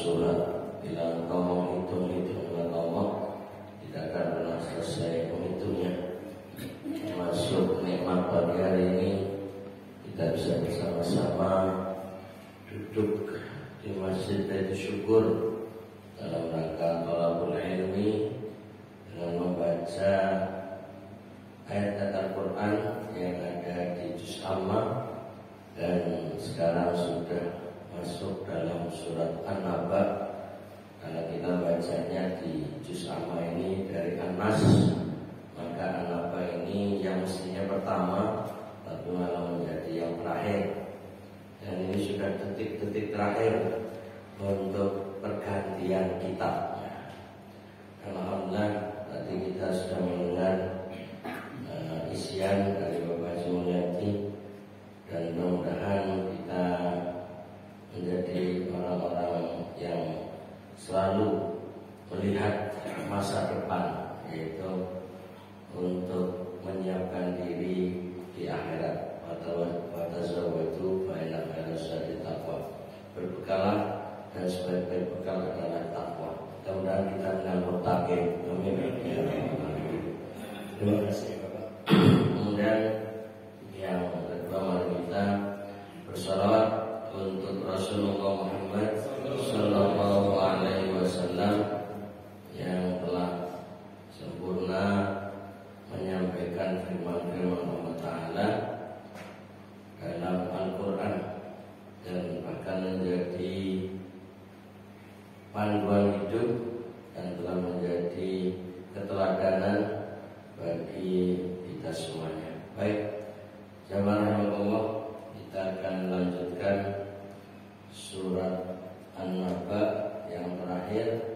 surat. Bila engkau menghitung-hitung dengan Allah, tidak akan pernah selesai menghitungnya. Termasuk nikmat pagi hari ini, kita bisa bersama-sama duduk di Masjid Baitul Syukur dalam rangka thalabul ilmi dengan membaca ayat Al-Quran yang ada di Juz Amma, dan sekarang sudah masuk dalam surat An-Naba. Karena kita bacanya di Juz Amma ini dari An-Nas, maka An-Naba ini yang mestinya pertama tapi malah menjadi yang terakhir. Dan ini sudah detik-detik terakhir untuk pergantian kitab. Alhamdulillah tadi kita sudah mendengar isian dari Bapak Haji Mulyadi, dan mudah-mudahan kita menjadi orang-orang yang selalu melihat masa depan, yaitu untuk menyiapkan diri di akhirat. Watazawwadu fa inna khairaz zadi taqwa. Berbekalah, dan sebaik-baik bekal adalah takwa. Mudah-mudahan kita dengan muttaqin. Amin. Terima kasih Bapak. Kemudian yang kedua, mari kita bersalawat untuk Rasulullah Muhammad Sallallahu Alaihi Wasallam yang telah sempurna menyampaikan firman-firman Allah Ta'ala dalam Al-Quran, dan bahkan menjadi panduan hidup dan telah menjadi keteladanan bagi kita semuanya. Baik, jamaah Allah, kita akan melanjutkan surat An-Naba yang terakhir.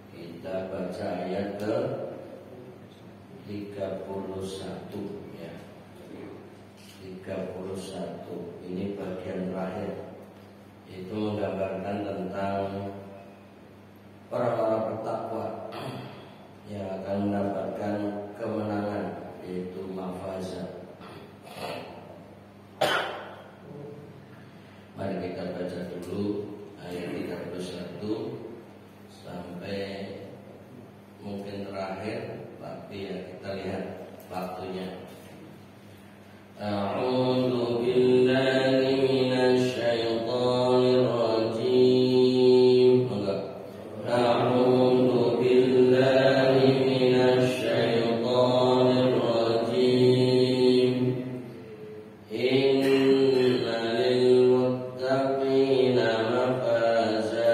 Kita baca ayat ke 31 ya. 31 ini bagian terakhir, itu menggambarkan tentang orang-orang bertakwa yang akan mendapatkan kemenangan, yaitu mafaza. Mari kita baca dulu ayat 31 sampai mungkin terakhir, tapi ya kita lihat waktunya. A'udzu billahi minasy syaithanir rajim. A'udzu billahi minasy syaithanir rajim. Inna lil muttaqina mafaza.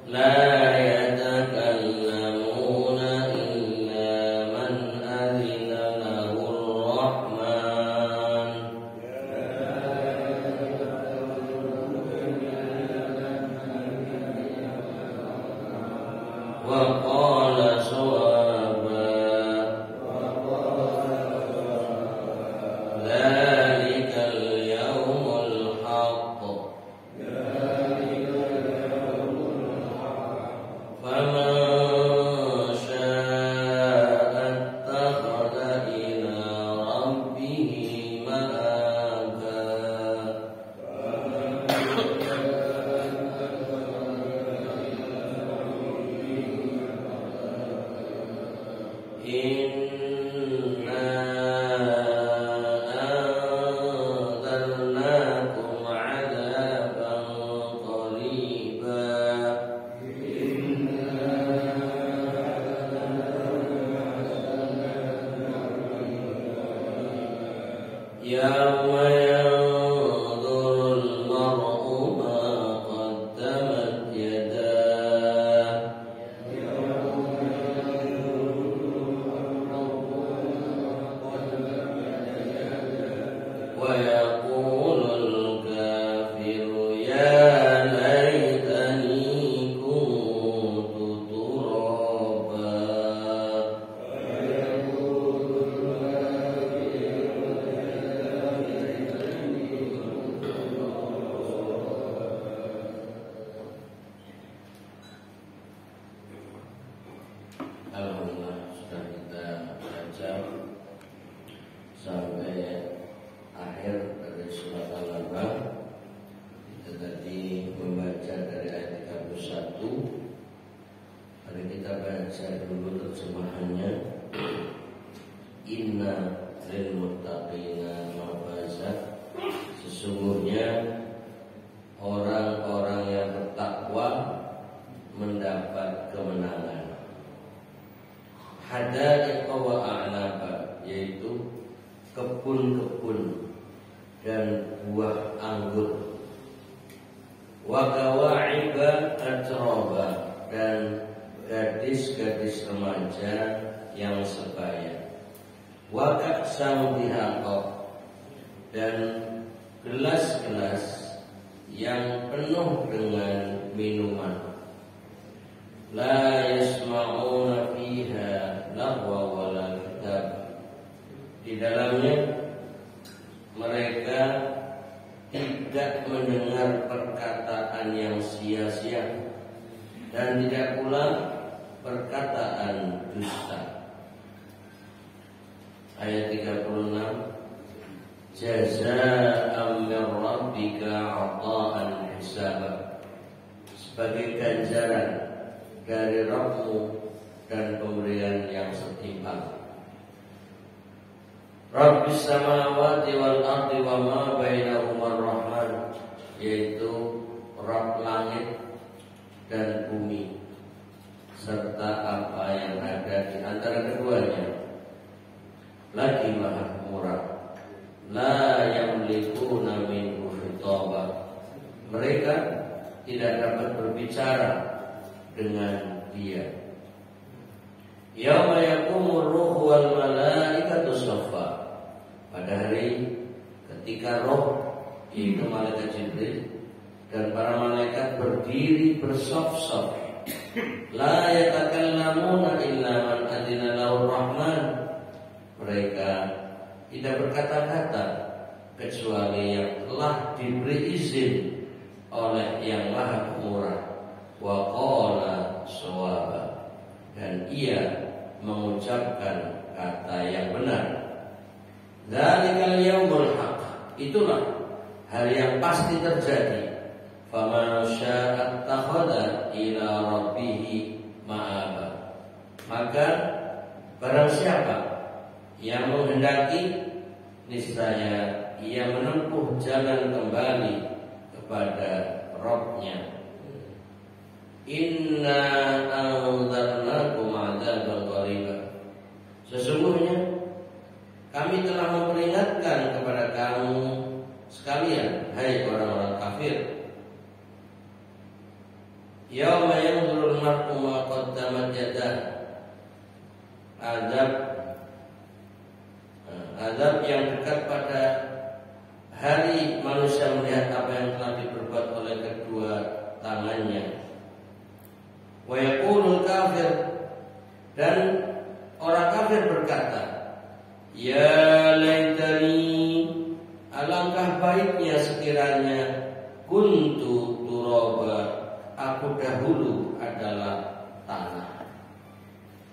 لا يتكلمون إلا من أذن له الرحمن وقال صوابا ذلك اليوم الحق فمن شاء اتخذ إلى ربه مآبا إنا أنذرناكم عذابا قريبا يوم ينظر المرء ما قدمت يداه ويقول الكافر يا ليتني كنت ترابا Alhamdulillah sudah kita baca sampai akhir dari surat Al-An'am. Kita tadi membaca dari ayat 31. Mari kita baca dulu terjemahannya. Inna lil muttaqina mafaza. Sesungguhnya orang-orang yang bertakwa mendapat kemenangan. Hadaiqa wa a'naba, yaitu kebun-kebun dan buah anggur. Wa kawa'iba atraba, dan gadis-gadis remaja yang sebaya. Wa ka'san dihaqa, dan gelas-gelas yang penuh dengan minuman. La yasma'una fiha lahwa wala kitab. Di dalamnya mereka tidak mendengar perkataan yang sia-sia dan tidak pula perkataan dusta. Ayat 36, jazaa'an min rabbika 'ata'an hisaba, sebagai ganjaran dari Rabbmu dan pemberian yang setimpal. Rabbis samawati wal ardi wa ma bainahuma ar-rahman, yaitu Rabb langit dan bumi serta apa yang ada di antara keduanya. Lagi Maha Murah. La yamlikuna minhu khitaba, mereka tidak dapat berbicara dengan dia. Yauma yaqumur ruhu wal malaikatu shaffa, pada hari ketika roh, yaitu malaikat Jibril dan para malaikat berdiri bersaf-saf. La yatakallamuna illa man adzina lahu rahman, mereka tidak berkata-kata kecuali yang telah diberi izin oleh yang Maha Pemurah. Wa qala shawaba, dan ia mengucapkan kata yang benar. Dzalikal yaumul haq, itulah hari yang pasti terjadi. Faman syaa'a attakhadha ila rabbih ma'aba, maka barang siapa yang menghendaki, niscaya ia menempuh jalan kembali kepada Rabb-Nya. Inna anzarnakum 'adzaban qariba, sesungguhnya kami telah memperingatkan kepada kamu sekalian, hai orang-orang kafir, Yauma yanzurul mar'u ma qaddamat yadah. Azab yang dekat pada hari manusia melihat apa yang telah diperbuat oleh kedua tangannya. Wa yaqulul kafir, dan orang kafir berkata, ya laitani, alangkah baiknya sekiranya kuntu turaba, aku dahulu adalah tanah.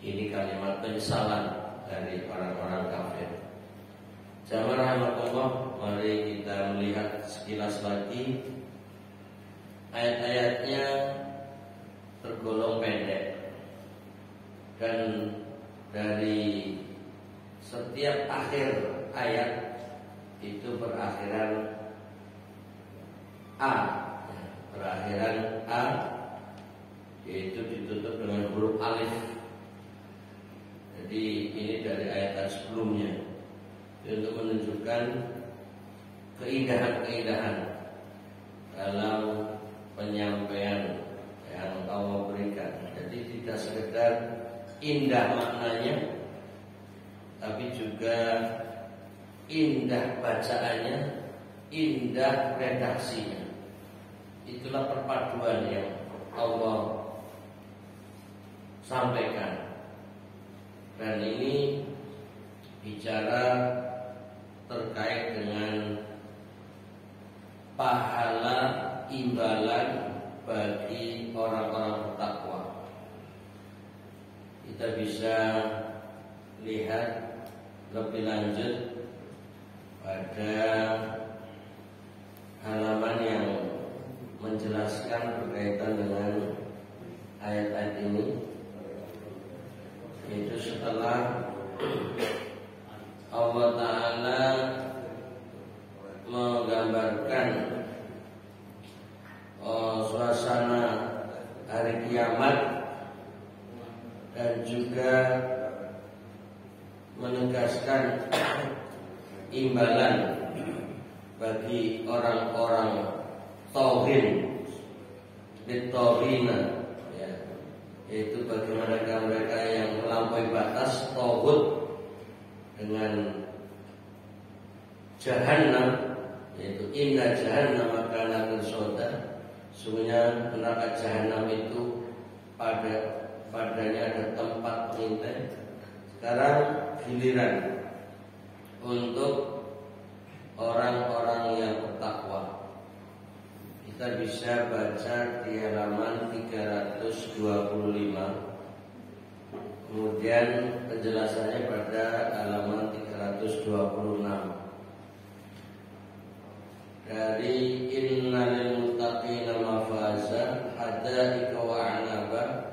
Ini kalimat penyesalan dari orang-orang kafir. Jamaah rahmatullah, mari kita melihat sekilas lagi. Ayat-ayatnya tergolong pendek, dan dari setiap akhir ayat itu berakhiran A, yaitu ditutup dengan huruf alif. Jadi ini dari ayat sebelumnya untuk menunjukkan keindahan-keindahan dalam penyampaian yang Allah berikan. Jadi tidak sekedar indah maknanya, tapi juga indah bacaannya, indah redaksinya. Itulah perpaduan yang Allah sampaikan. Dan ini bicara terkait dengan pahala imbalan bagi orang-orang bertakwa. Kita bisa lihat lebih lanjut pada halaman yang menjelaskan berkaitan dengan ayat-ayat ini, yaitu setelah Allah Ta'ala menggambarkan suasana hari kiamat dan juga menegaskan imbalan bagi orang-orang tauhid, ditauhina, ya, yaitu bagi mereka yang melampaui batas tauhid dengan jahannam, yaitu inna jahannam kana mirsada. Sungguhnya neraka jahanam itu padanya ada tempat pengintai. Sekarang giliran untuk orang-orang yang bertakwa. Kita bisa baca di halaman 325. Kemudian penjelasannya pada halaman 326. Dari innal muttaqina mafaza hadaika wa anaba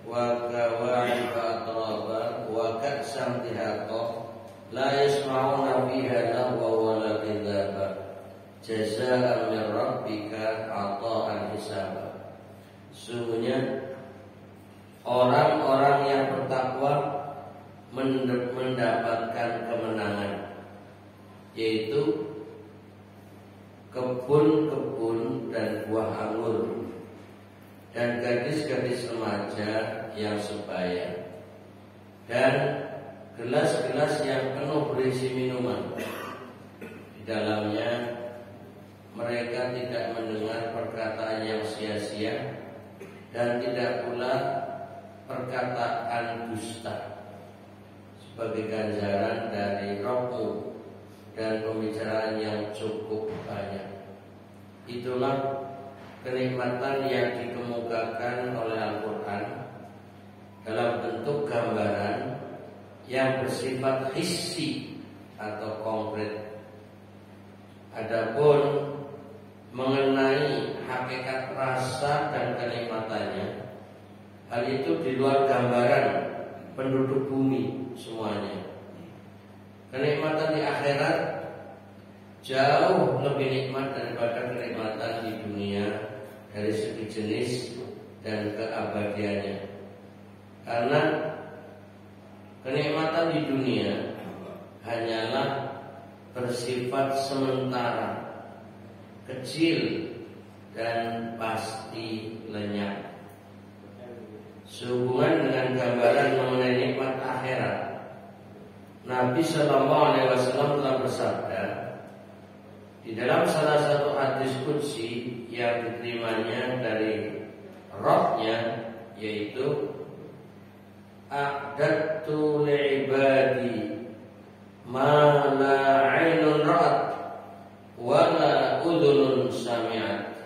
wa kawa'ib atraba wa ka'sam dihaqa la yasma'una fiha lahwa wa la kadzaba jazaa'an min rabbika 'ata'an hisaba. Sungguhnya orang-orang yang bertakwa mendapatkan kemenangan, yaitu kebun-kebun dan buah anggur dan gadis-gadis remaja yang sebaya dan gelas-gelas yang penuh berisi minuman. Di dalamnya mereka tidak mendengar perkataan yang sia-sia dan tidak pula perkataan dusta, sebagai ganjaran dari Rabb-Mu dan pembicaraan yang cukup banyak. Itulah kenikmatan yang dikemukakan oleh Al-Quran dalam bentuk gambaran yang bersifat hissi atau konkret. Adapun mengenai hakikat rasa dan kenikmatannya, hal itu di luar gambaran penduduk bumi semuanya. Kenikmatan di akhirat jauh lebih nikmat daripada kenikmatan di dunia dari segi jenis dan keabadiannya. Karena kenikmatan di dunia hanyalah bersifat sementara, kecil dan pasti lenyap. sehubungan dengan gambaran mengenai nikmat akhirat, Nabi Shallallahu Alaihi Wasallam telah bersabda di dalam salah satu hadis qudsi yang diterimanya dari Rabbnya, yaitu a'dadtu li'ibadi ma la 'ainun ra'at wa la udhunun sami'at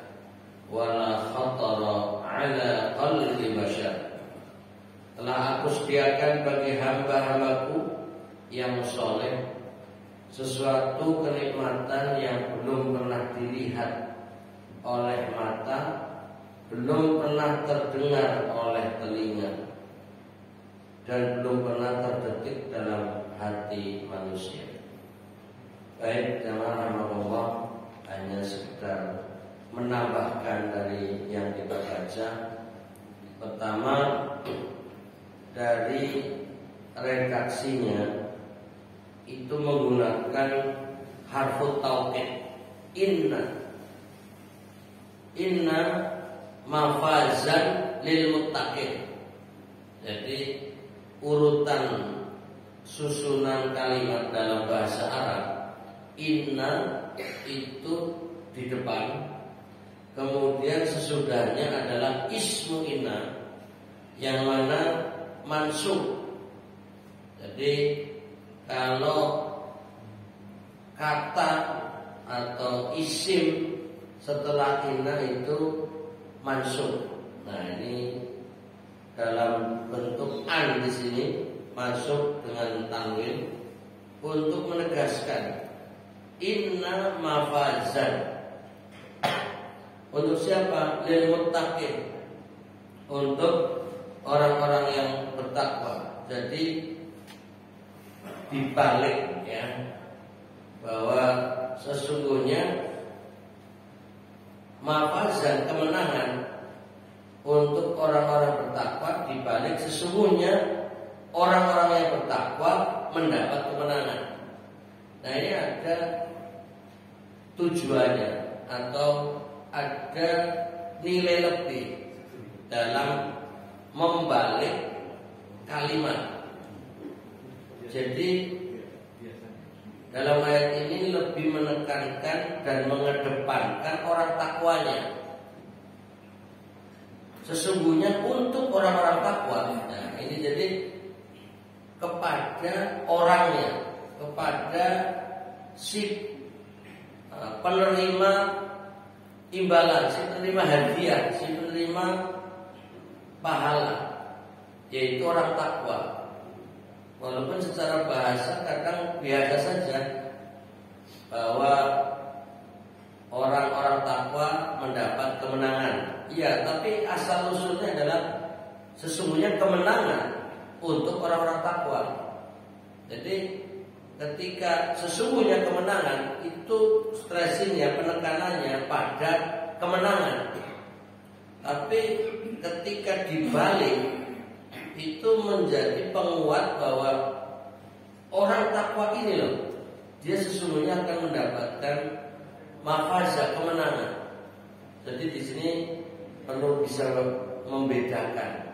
wa la khatara 'ala qalbi bashar. Telah aku sediakan bagi hamba-hambaku yang soleh sesuatu kenikmatan yang belum pernah dilihat oleh mata, belum pernah terdengar oleh telinga, dan belum pernah terdetik dalam hati manusia. Baik, jamaah rahmatullah, hanya sekedar menambahkan dari yang kita baca. Pertama, dari redaksinya itu menggunakan harfut taukid, inna mafazan lil muttaqin. Jadi urutan susunan kalimat dalam bahasa Arab, inna itu di depan, kemudian sesudahnya adalah ismu inna yang mana mansub. Jadi kalau kata atau isim setelah inna itu mansub. Nah, ini dalam bentuk an di sini masuk dengan tanwin untuk menegaskan inna mafazan. Untuk siapa? Lil muttaqin, untuk orang-orang yang bertakwa. Jadi dibalik ya, bahwa sesungguhnya mafazan, kemenangan untuk orang-orang bertakwa, dibalik sesungguhnya orang-orang yang bertakwa mendapat kemenangan. Nah, ini ada tujuannya atau ada nilai lebih dalam membalik kalimat. Jadi dalam ayat ini lebih menekankan dan mengedepankan orang takwanya. Sesungguhnya untuk orang-orang takwa. Nah, ini jadi kepada orangnya, kepada si penerima imbalan, si penerima hadiah, si penerima pahala, yaitu orang takwa. Walaupun secara bahasa kadang biasa saja bahwa orang-orang takwa mendapat kemenangan. Iya, tapi asal usulnya adalah sesungguhnya kemenangan untuk orang-orang takwa. Jadi ketika sesungguhnya kemenangan itu stressingnya, penekanannya pada kemenangan. Tapi ketika dibalik itu menjadi penguat bahwa orang takwa ini loh, dia sesungguhnya akan mendapatkan mafazah, kemenangan. Jadi di sini perlu bisa membedakan.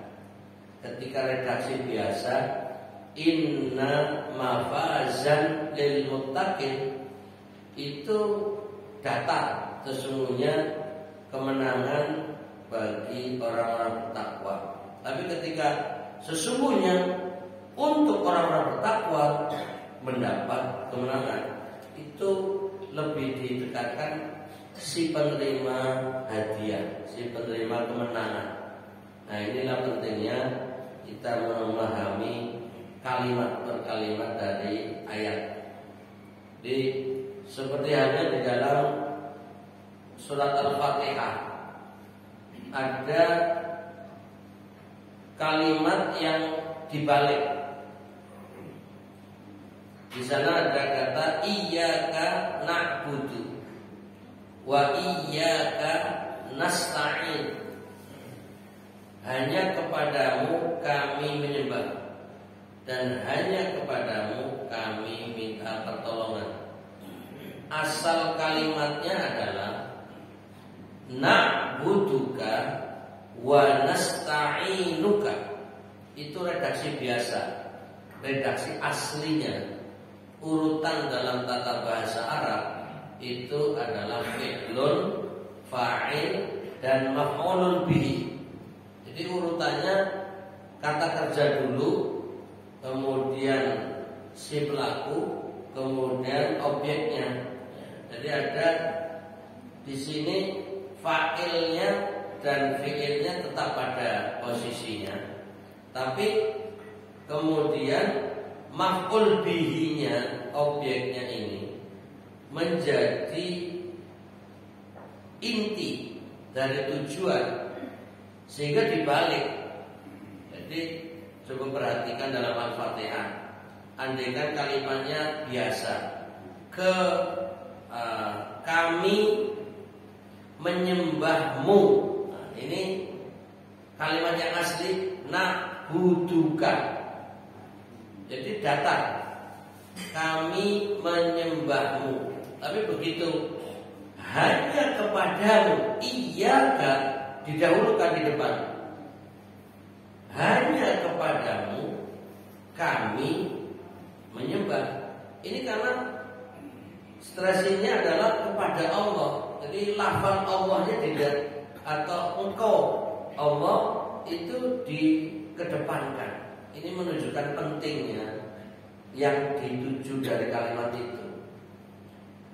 Ketika redaksi biasa, inna mafazan lil muttaqin, itu datar, sesungguhnya kemenangan bagi orang-orang bertakwa. Tapi ketika sesungguhnya untuk orang-orang bertakwa mendapat kemenangan, itu lebih ditekankan si penerima hadiah, si penerima kemenangan. Nah, inilah pentingnya kita memahami kalimat per kalimat dari ayat. Seperti halnya di dalam surat Al-Fatihah ada kalimat yang dibalik. Di sana ada kata iyyaka na'budu wa iyyaka nasta'in. Hanya kepadamu kami menyembah dan hanya kepadamu kami minta pertolongan. Asal kalimatnya adalah na'buduka wa nasta'inuka. itu redaksi biasa, redaksi aslinya. Urutan dalam tata bahasa Arab itu adalah fi'lun, fa'il, dan maf'ulun bihi. Jadi urutannya kata kerja dulu, kemudian si pelaku, kemudian objeknya. Jadi ada di sini fa'ilnya dan fi'ilnya tetap pada posisinya, tapi kemudian maf'ul bihinya, objeknya ini menjadi inti dari tujuan, sehingga dibalik. Jadi coba perhatikan dalam Al-Fatihah. Andaikan kalimatnya biasa, kami menyembahmu. Nah, ini kalimat yang asli na'buduka. Jadi datar, kami menyembahmu. Tapi begitu hanya kepadamu, iyyaka didahulukan di depan. Hanya kepadamu kami menyembah. Ini karena stresinya adalah kepada Allah. Jadi lafal Allahnya tidak, atau engkau Allah itu dikedepankan. Ini menunjukkan pentingnya yang dituju dari kalimat itu.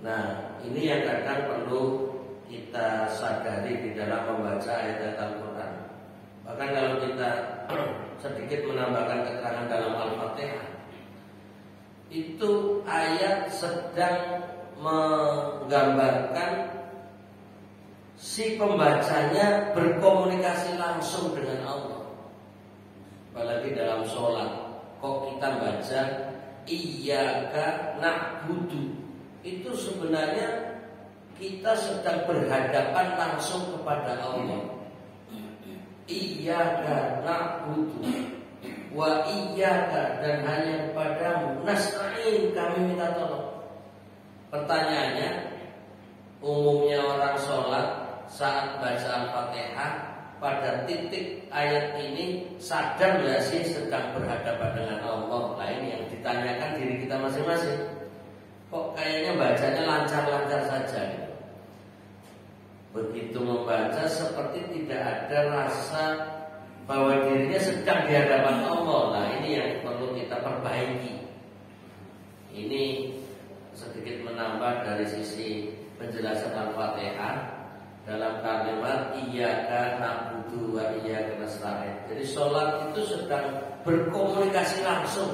Nah, ini yang kadang perlu kita sadari di dalam membaca ayat-ayat Al-Quran. Bahkan kalau kita sedikit menambahkan keterangan dalam Al-Fatihah, itu ayat sedang menggambarkan si pembacanya berkomunikasi langsung dengan Allah. Apalagi dalam sholat, kok kita baca iyyaka na'budu, itu sebenarnya kita sedang berhadapan langsung kepada Allah. Iyyaka na'budu wa iyyaka, dan hanya kepadamu nasta'in, kami minta tolong. Pertanyaannya, umumnya orang sholat saat baca Al-Fatihah pada titik ayat ini sadar nggak sih sedang berhadapan dengan Allah? Nah, ini yang ditanyakan diri kita masing-masing. Kok kayaknya bacanya lancar-lancar saja gitu. Begitu membaca seperti tidak ada rasa bahwa dirinya sedang di hadapan Allah. Nah, ini yang perlu kita perbaiki. Ini sedikit menambah dari sisi penjelasan Al-Fatihah dalam kalimat iyyaka na'budu wa iyyaka nasta'in. Jadi sholat itu sedang berkomunikasi langsung,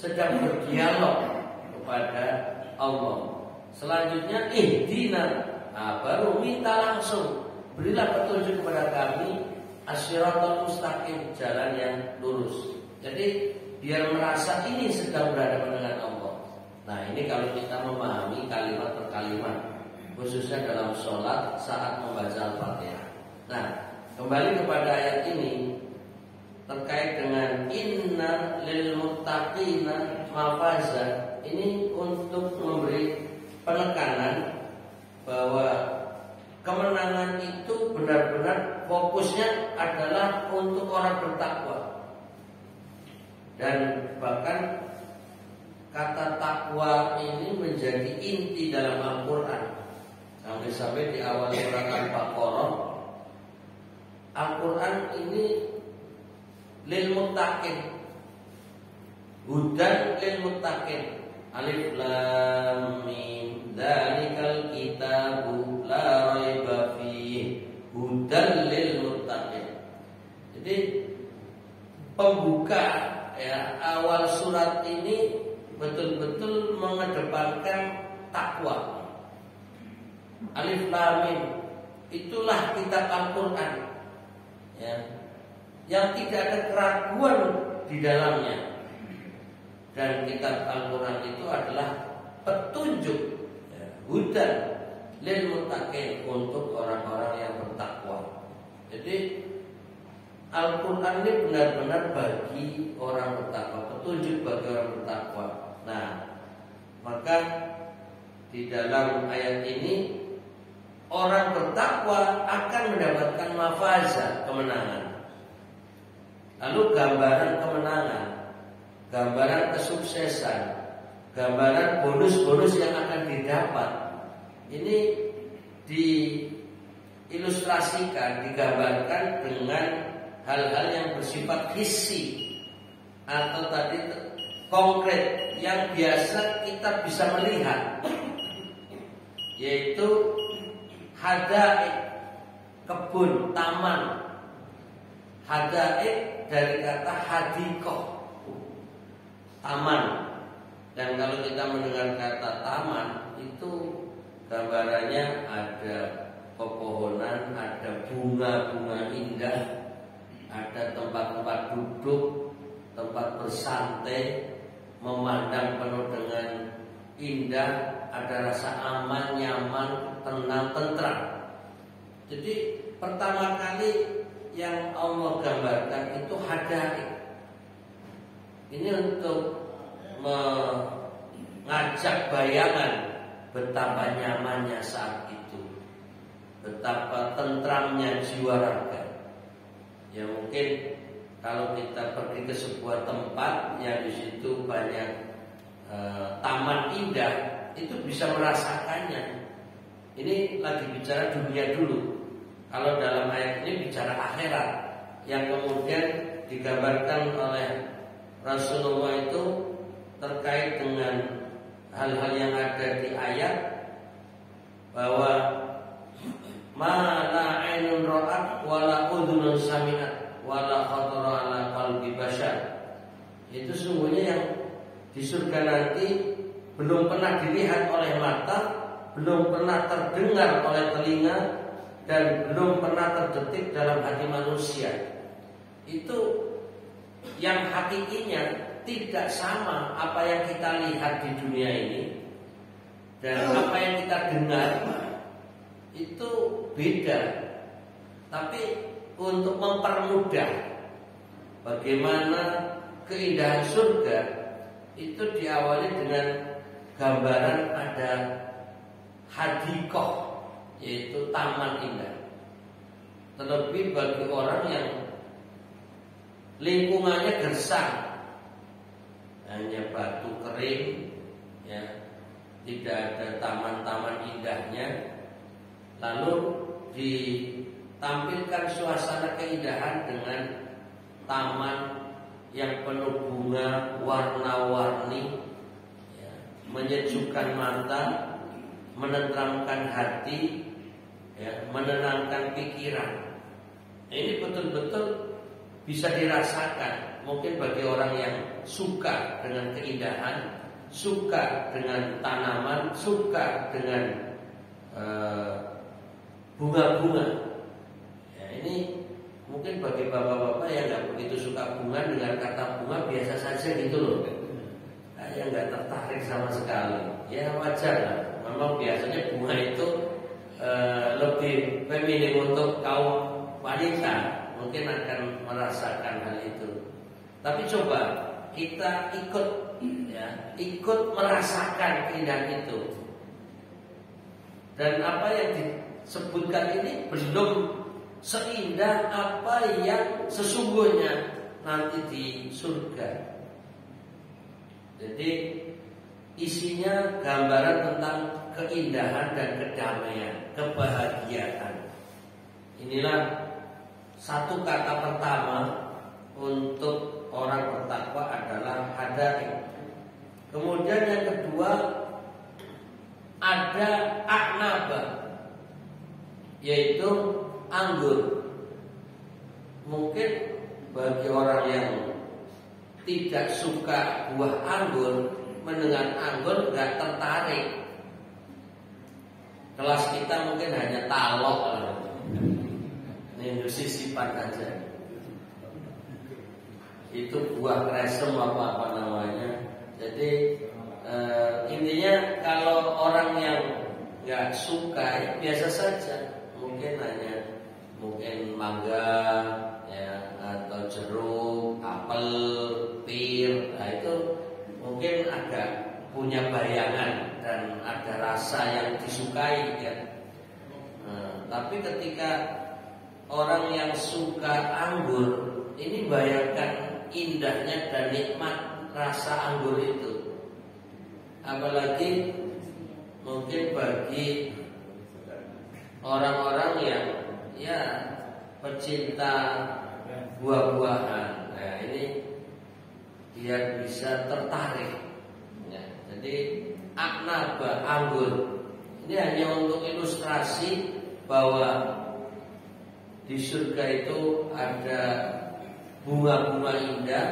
sedang berdialog kepada Allah. Selanjutnya ihdina, baru minta langsung, berilah petunjuk kepada kami as-siratal mustaqim, jalan yang lurus. Jadi biar merasa ini sedang berhadapan dengan Allah. Nah, ini kalau kita memahami kalimat per kalimat, khususnya dalam sholat saat membaca Al-Fatihah. Nah, kembali kepada ayat ini terkait dengan inna lil muttaqina mafaza. Ini untuk memberi penekanan bahwa kemenangan itu benar-benar fokusnya adalah untuk orang bertakwa. Dan bahkan kata takwa ini menjadi inti dalam Al-Quran. Sampai-sampai di awal surat Al-Baqarah, Al-Quran ini lil muttaqin, hudan lil muttaqin. Alif lam mim, dzalikal kitabu la raiba fihi, hudan lil muttaqin. Jadi pembuka awal surat ini betul-betul mengedepankan takwa. Alif lam mim, itulah kitab Al-Quran, yang tidak ada keraguan di dalamnya. Dan kitab Al-Quran itu adalah petunjuk, hudan lil muttaqin, untuk orang-orang yang bertakwa. Jadi Al-Quran ini benar-benar bagi orang bertakwa, petunjuk bagi orang bertakwa. Nah, maka di dalam ayat ini orang bertakwa akan mendapatkan mafaza, kemenangan. lalu gambaran kemenangan, gambaran kesuksesan, gambaran bonus-bonus yang akan didapat, ini diilustrasikan, digambarkan dengan hal-hal yang bersifat hissi atau tadi konkret yang biasa kita bisa melihat, yaitu hadaik, kebun, taman. Hadaik dari kata hadikoh, taman. Dan kalau kita mendengar kata taman, itu gambarannya ada pepohonan, ada bunga-bunga indah, ada tempat-tempat duduk, tempat bersantai, memandang penuh dengan indah, ada rasa aman, nyaman, tenang, tentram. Jadi pertama kali yang Allah gambarkan itu hadaik. Ini untuk mengajak bayangan betapa nyamannya saat itu, betapa tentramnya jiwa raga. Ya mungkin kalau kita pergi ke sebuah tempat yang di situ banyak taman indah, itu bisa merasakannya. Ini lagi bicara dunia dulu. Kalau dalam ayat ini bicara akhirat, yang kemudian digambarkan oleh Rasulullah itu terkait dengan hal-hal yang ada di ayat, bahwa ma la ainun ra'at wa la udhunun sami'at wa la khatara ala qalbi bashar. Itu sungguhnya yang di surga nanti belum pernah dilihat oleh mata, belum pernah terdengar oleh telinga, dan belum pernah terdetik dalam hati manusia. Itu yang hakikinya tidak sama apa yang kita lihat di dunia ini dan apa yang kita dengar, itu beda. Tapi untuk mempermudah bagaimana keindahan surga, itu diawali dengan gambaran ada hadikoh, yaitu taman indah. Terlebih bagi orang yang lingkungannya gersang, hanya batu kering, ya, tidak ada taman-taman indahnya, lalu ditampilkan suasana keindahan dengan taman yang penuh bunga warna-warni, ya, menyejukkan mata, menenteramkan hati, ya, menenangkan pikiran. Ini betul-betul bisa dirasakan. Mungkin bagi orang yang suka dengan keindahan, suka dengan tanaman, suka dengan bunga-bunga, ya, ini mungkin bagi bapak-bapak yang nggak begitu suka bunga, dengan kata bunga biasa saja gitu loh, yang nggak tertarik sama sekali. Ya wajar lah. Memang biasanya bunga itu lebih feminim untuk kaum wanita, mungkin akan merasakan hal itu. Tapi coba kita ikut, ya, ikut merasakan keindahan itu. Dan apa yang disebutkan ini belum seindah apa yang sesungguhnya nanti di surga. Jadi isinya gambaran tentang keindahan dan kedamaian, kebahagiaan. Inilah satu kata pertama untuk orang bertakwa adalah hadaik. Kemudian yang kedua ada aknaba, yaitu anggur. Mungkin bagi orang yang tidak suka buah anggur, mendengar anggur nggak tertarik. Kelas kita mungkin hanya talok, ini sisipan aja. Itu buah kresem apa namanya. Jadi intinya kalau orang yang nggak suka, biasa saja. Mungkin hanya mangga, ya, atau jeruk, apel, pir. Nah itu mungkin agak punya bayangan dan ada rasa yang disukai, ya. Tapi ketika orang yang suka anggur, ini Ini bayangkan indahnya dan nikmat rasa anggur itu. Apalagi mungkin bagi orang-orang yang ya pecinta buah-buahan. Nah, ini dia bisa tertarik. Ya, jadi aknaba anggur ini hanya untuk ilustrasi bahwa di surga itu ada bunga-bunga indah,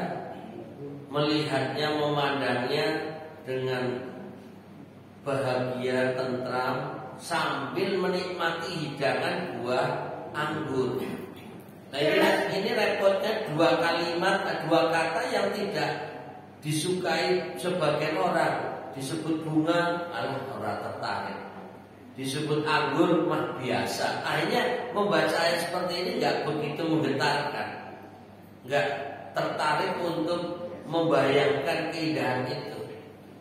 melihatnya, memandangnya dengan bahagia, tentram, sambil menikmati hidangan buah anggur. Nah ini repotnya dua kalimat, dua kata yang tidak disukai sebagian orang. Disebut bunga, orang tertarik. Disebut anggur, mah biasa. Akhirnya membaca ayat seperti ini nggak begitu menggetarkan, nggak tertarik untuk membayangkan keindahan itu.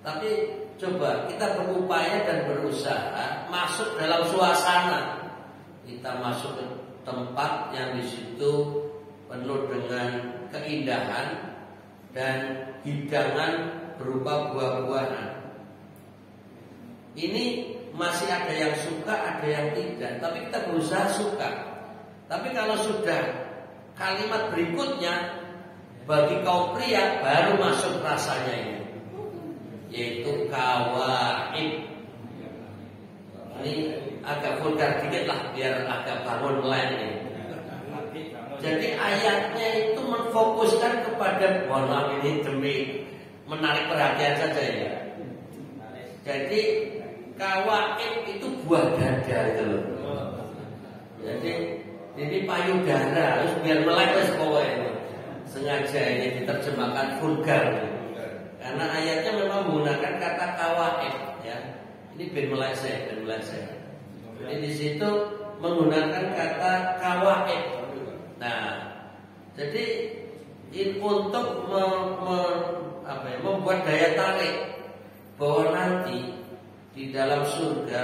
Tapi coba kita berupaya dan berusaha masuk dalam suasana. Kita masuk ke tempat yang di situ penuh dengan keindahan dan hidangan berupa buah-buahan. Ini masih ada yang suka, ada yang tidak. Tapi kita berusaha suka. Tapi kalau sudah kalimat berikutnya bagi kaum pria baru masuk rasanya ini, yaitu kawaib. Ini agak vulgar dikit lah biar agak bangun lain ini. Jadi ayatnya itu memfokuskan kepada mohon ini demi menarik perhatian saja ya. Jadi kawaib itu buah dada itu loh. Jadi ini payudara harus biar melek wis pokoknya. Sengaja ini diterjemahkan vulgar. Karena ayatnya memang menggunakan kata kawaib ya. Ini ben meleset. Jadi di situ menggunakan kata kawaib. Nah, jadi untuk membuat daya tarik bahwa nanti di dalam surga,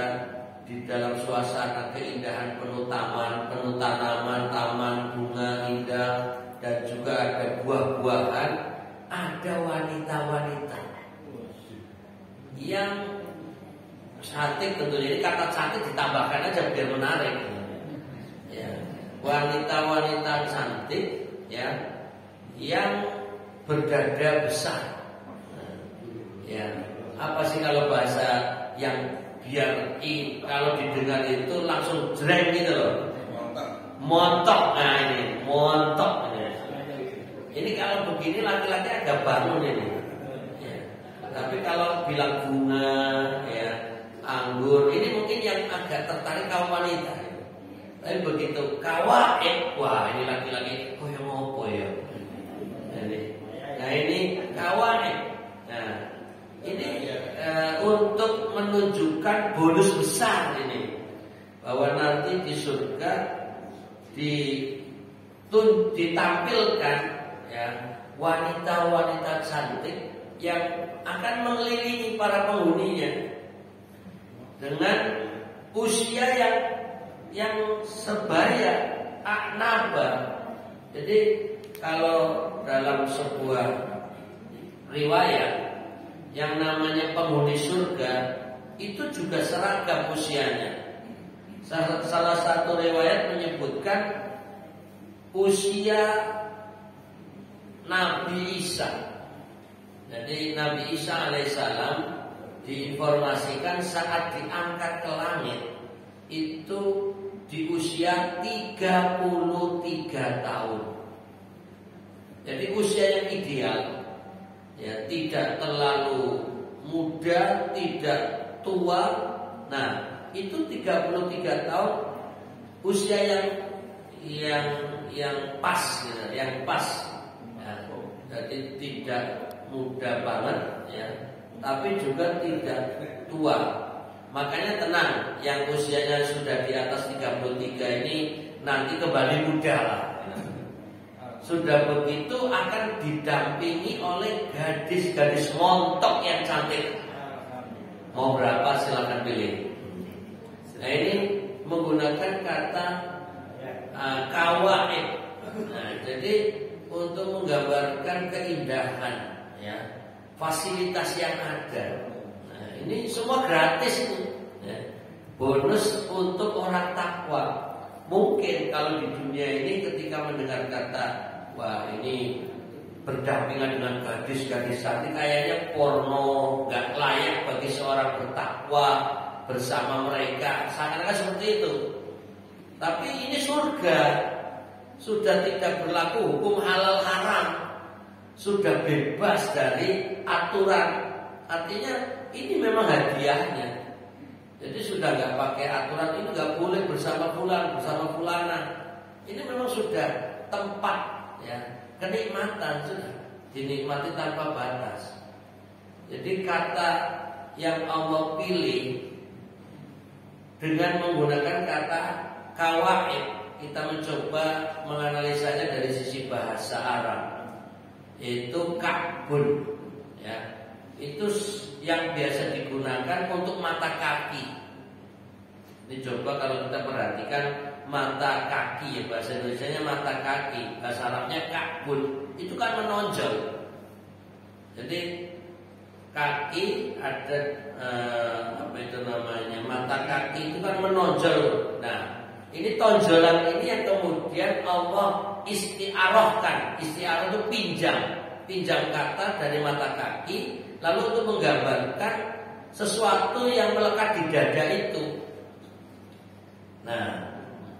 di dalam suasana keindahan penuh taman, penuh tanaman, taman bunga indah, dan juga ada buah-buahan, ada wanita-wanita yang cantik. Tentunya ini kata cantik ditambahkan aja biar menarik. Ya, wanita-wanita cantik, ya, yang berdada besar. Ya, apa sih kalau bahasa yang biar kalau didengar itu langsung jreng gitu loh. Montok. Nah ini montok. Ini kalau begini laki-laki agak bangun ini. Ya. Tapi kalau bilang bunga, ya, anggur, ini mungkin yang agak tertarik kaum wanita. Tapi begitu kawaib, wah ini laki-laki yang ngopo ya. Nah ini kawaib. Nah ini untuk menunjukkan bonus besar ini, bahwa nanti di surga ditampilkan ya wanita-wanita cantik yang akan mengelilingi para penghuninya dengan usia yang sebaya, aknaba. Jadi kalau dalam sebuah riwayat yang namanya penghuni surga itu juga seragam usianya. Salah satu riwayat menyebutkan usia Nabi Isa. Jadi Nabi Isa alaihissalam diinformasikan saat diangkat ke langit itu di usia 33 tahun. Jadi usia yang ideal, ya, tidak terlalu muda, tidak tua. Nah, itu 33 tahun usia yang pas, gitu, yang pas. Ya, jadi tidak muda banget, ya, tapi juga tidak tua. Makanya tenang, yang usianya sudah di atas 33 ini nanti kembali muda lah. Sudah begitu akan didampingi oleh gadis-gadis montok yang cantik. Mau berapa silakan pilih. Nah ini menggunakan kata kawaib. Nah, jadi untuk menggambarkan keindahan, ya, fasilitas yang ada. Nah, ini semua gratis itu, ya. Bonus untuk orang takwa. Mungkin kalau di dunia ini ketika mendengar kata, wah ini berdampingan dengan gadis-gadis cantik, kayaknya porno, gak layak bagi seorang bertakwa bersama mereka, seakan-akan seperti itu. Tapi ini surga, sudah tidak berlaku hukum halal haram, sudah bebas dari aturan. Artinya ini memang hadiahnya. Jadi sudah nggak pakai aturan, ini nggak boleh bersama fulan, bersama fulana. Ini memang sudah tempat, ya, kenikmatan, sudah dinikmati tanpa batas. Jadi kata yang Allah pilih dengan menggunakan kata kawaid, kita mencoba menganalisanya dari sisi bahasa Arab, yaitu ka'bun, ya. Itu yang biasa digunakan untuk mata kaki. Ini coba kalau kita perhatikan mata kaki, ya, bahasa Indonesianya mata kaki, bahasa Arabnya ka'bun. Itu kan menonjol. Jadi kaki ada apa itu namanya, mata kaki itu kan menonjol. Nah, ini tonjolan ini yang kemudian Allah isti'arahkan. Isti'arah itu pinjam kata dari mata kaki, lalu untuk menggambarkan sesuatu yang melekat di dada itu. Nah,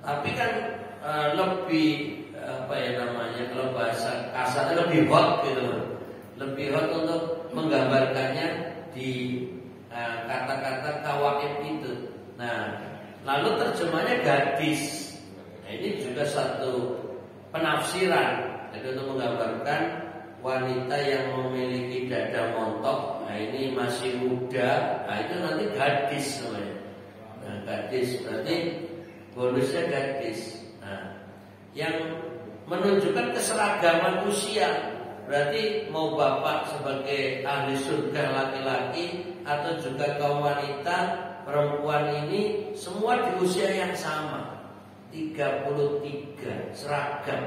tapi kan lebih apa ya namanya, kalau bahasa kasarnya lebih hot gitu loh. Lebih hot untuk menggambarkannya di kata-kata kawaid itu. Nah, lalu terjemahnya gadis. Nah, ini juga satu penafsiran. Jadi untuk menggambarkan wanita yang memiliki dada montok, nah ini masih muda, nah itu nanti gadis namanya. Nah, gadis berarti bonusnya gadis. Nah, yang menunjukkan keseragaman usia, berarti mau bapak sebagai ahli surga laki-laki atau juga kaum wanita perempuan ini semua di usia yang sama, 33, seragam.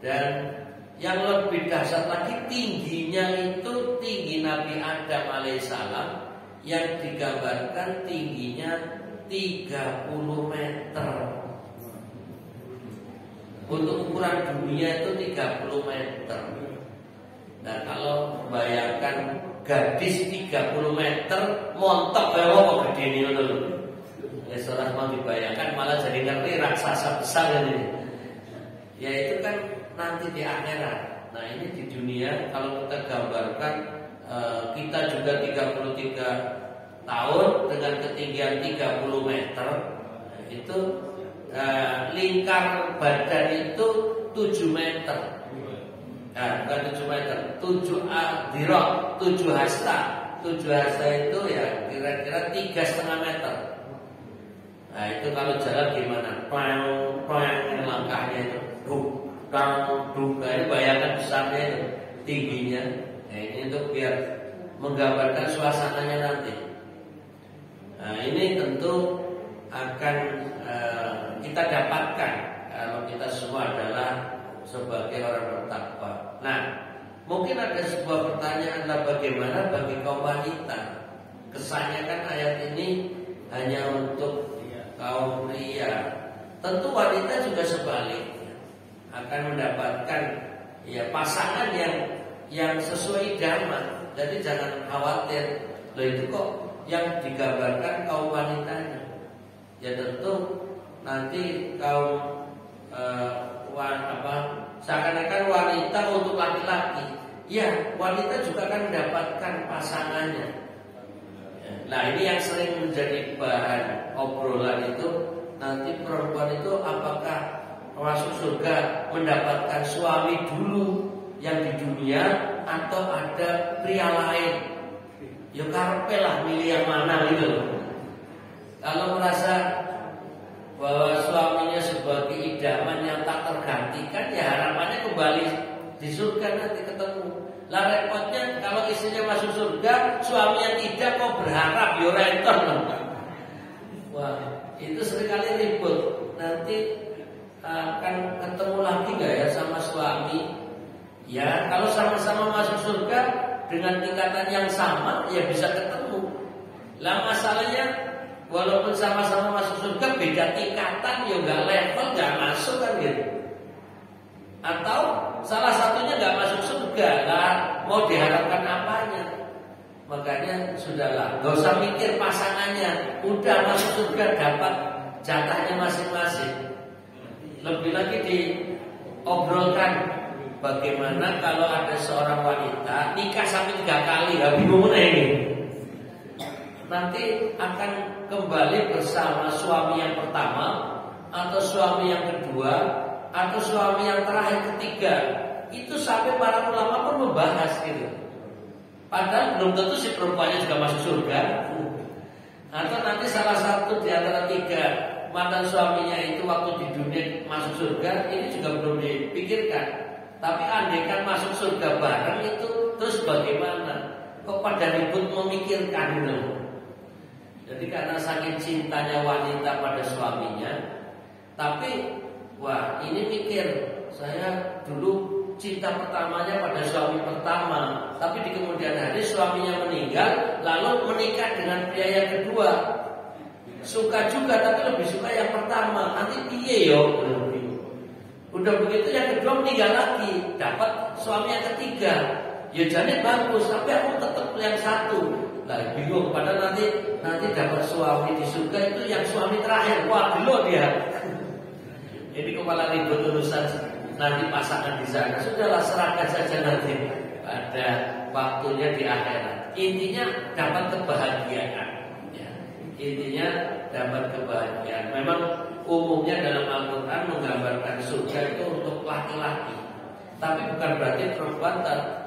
Dan yang lebih dahsyat lagi, tingginya itu tinggi Nabi Adam alaihissalam, yang digambarkan tingginya 30 meter. Untuk ukuran dunia itu 30 meter. Nah, kalau bayangkan gadis 30 meter montok apa gede ini dulu. Ya seorang mau dibayangkan malah jadi ngeri raksasa besar ini. Ya itu kan nanti di akhirat. Nah, ini di dunia kalau kita gambarkan, kita juga 33 tahun dengan ketinggian 30 meter. Nah, itu lingkar badan itu 7 meter. Nah, bukan 7 meter, 7 dirok, 7 hasta. 7 hasta itu ya kira-kira 3,5 meter. Nah, itu kalau jalan gimana? Plang langkahnya itu. Nah, ini bayangkan besarnya itu, tingginya. Nah, ini untuk biar menggambarkan suasananya nanti. Nah, ini tentu akan kita dapatkan kalau kita semua adalah sebagai orang bertakwa. Nah, mungkin ada sebuah pertanyaan, bagaimana bagi kaum wanita? Kesannya kan ayat ini hanya untuk kaum pria. Tentu wanita juga sebaliknya akan mendapatkan ya pasangan yang sesuai idaman. Jadi jangan khawatir, loh itu kok yang digambarkan kaum wanitanya. Ya tentu nanti kaum seakan-akan wanita untuk laki-laki. Ya, wanita juga akan mendapatkan pasangannya. Nah, ini yang sering menjadi bahan obrolan itu, nanti perempuan itu apakah masuk surga mendapatkan suami dulu yang di dunia atau ada pria lain? Ya karepe lah milih yang mana gitu. Kalau merasa bahwa suaminya sebagai idaman yang tak tergantikan, ya harapannya kembali di surga nanti ketemu. Lah repotnya kalau istrinya masuk surga, suaminya tidak, kok berharap ya renton. Wah, itu seringkali ribut. Nanti akan ketemu lagi nggak ya sama suami? suami, ya kalau sama-sama masuk surga dengan tingkatan yang sama, ya bisa ketemu. Lah masalahnya, walaupun sama-sama masuk surga, beda tingkatan, ya nggak level, nggak masuk kan gitu. Atau salah satunya nggak masuk surga, lah mau diharapkan apanya? Makanya sudahlah, nggak usah mikir pasangannya, udah masuk surga dapat jatahnya masing-masing. Lebih lagi diobrolkan bagaimana kalau ada seorang wanita nikah sampai 3 kali, ya bingung ini. Nanti akan kembali bersama suami yang pertama, atau suami yang kedua, atau suami yang terakhir ketiga. Itu sampai para ulama pun membahas gitu. Padahal belum tentu si perempuannya juga masuk surga. Atau nanti salah satu di antara 3 mantan suaminya itu waktu di dunia masuk surga, ini juga belum dipikirkan. Tapi andaikan masuk surga bareng itu, terus bagaimana? Kok pada ribut memikirkan gitu. Jadi karena saking cintanya wanita pada suaminya, tapi wah ini mikir, saya dulu cinta pertamanya pada suami pertama, tapi di kemudian hari suaminya meninggal, lalu menikah dengan pria yang kedua. Suka juga tapi lebih suka yang pertama. Nanti piye yo? Udah begitu yang kedua meninggal lagi, dapat suami yang ketiga. Ya jadi bagus, tapi aku tetap yang satu. Lah bingung, padahal nanti dapat suami di surga itu yang suami terakhir. Wah, gelo dia. Ini kepala ribut urusan nanti pasangan di sana. Sudahlah, serahkan saja nanti pada waktunya di akhirat. Intinya dapat kebahagiaan. Ya. Intinya dapat kebahagiaan. Memang umumnya dalam Al-Quran menggambarkan surga itu untuk laki-laki. Tapi bukan berarti perempuan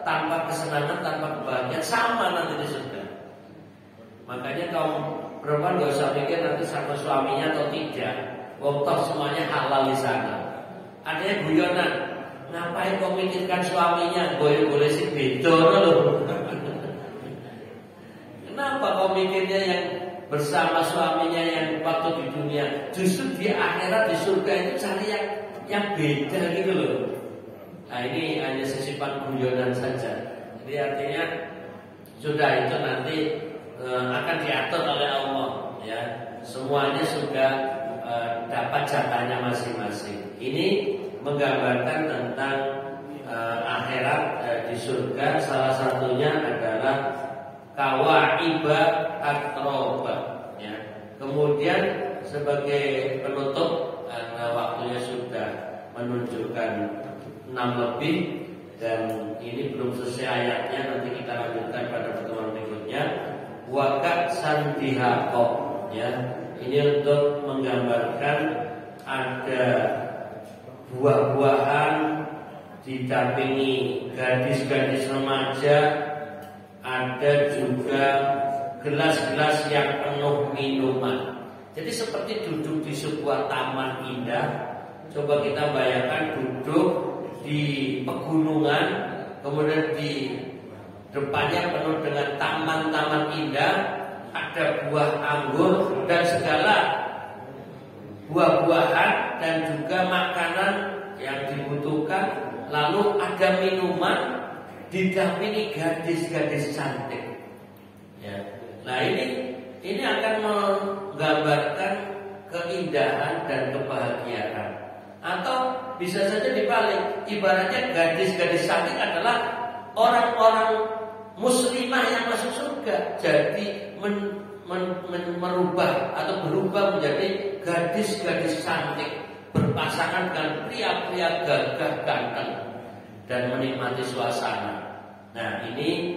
tanpa kesenangan, tanpa kebahagiaan sama nanti di surga. Makanya kaum perempuan gak usah pikir nanti sama suaminya atau tidak. Wong toh semuanya halal di sana. Ada yang guyonan, ngapain kau mikirkan suaminya? Boleh sih beda loh. Kenapa kau mikirnya yang bersama suaminya yang waktu di dunia? Justru di akhirat di surga itu cari yang beda gitu loh. Nah ini hanya sesipan guyonan saja. Jadi artinya sudah itu nanti akan diatur oleh Allah. Ya, semuanya sudah dapat jatahnya masing-masing. Ini menggambarkan tentang akhirat di surga. Salah satunya adalah kawaiba atroba. Ya. Kemudian sebagai penutup, karena waktunya sudah menunjukkan 6 lebih dan ini belum selesai ayatnya, nanti kita lanjutkan pada pertemuan berikutnya. Wakat sandihako, ya. Ini untuk menggambarkan ada buah-buahan didampingi gadis-gadis remaja, ada juga gelas-gelas yang penuh minuman. Jadi seperti duduk di sebuah taman indah. Coba kita bayangkan duduk di pegunungan, kemudian di depannya penuh dengan taman-taman indah, ada buah anggur dan segala buah-buahan dan juga makanan yang dibutuhkan. Lalu ada minuman didampingi gadis-gadis cantik. Ya. Nah ini akan menggambarkan keindahan dan kebahagiaan. Atau bisa saja dibalik, ibaratnya gadis-gadis cantik adalah orang-orang muslimah yang masuk surga. Jadi merubah atau berubah menjadi gadis-gadis cantik, berpasangan dengan pria-pria gagah ganteng dan menikmati suasana. Nah ini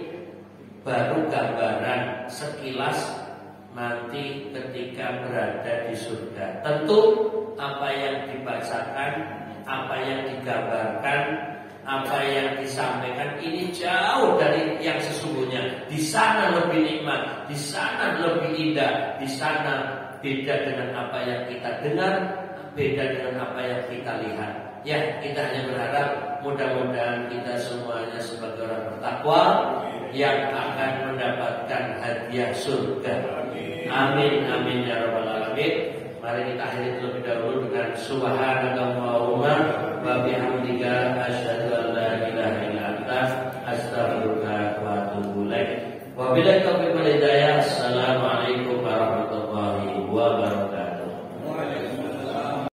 baru gambaran sekilas nanti ketika berada di surga. Tentu apa yang dibacakan, apa yang digambarkan, apa yang disampaikan ini jauh dari yang sesungguhnya. Di sana lebih nikmat, di sana lebih indah, di sana beda dengan apa yang kita dengar, beda dengan apa yang kita lihat. Ya, kita hanya berharap mudah-mudahan kita semuanya sebagai orang bertakwa yang akan mendapatkan hadiah surga. Amin, amin ya rabbal alamin. Mari kita akhiri terlebih dahulu dengan subhanakallahumma wa bihamdika asyhadu astaghfiruka wa atubu ilaik. Wabillahi taufiq wal hidayah.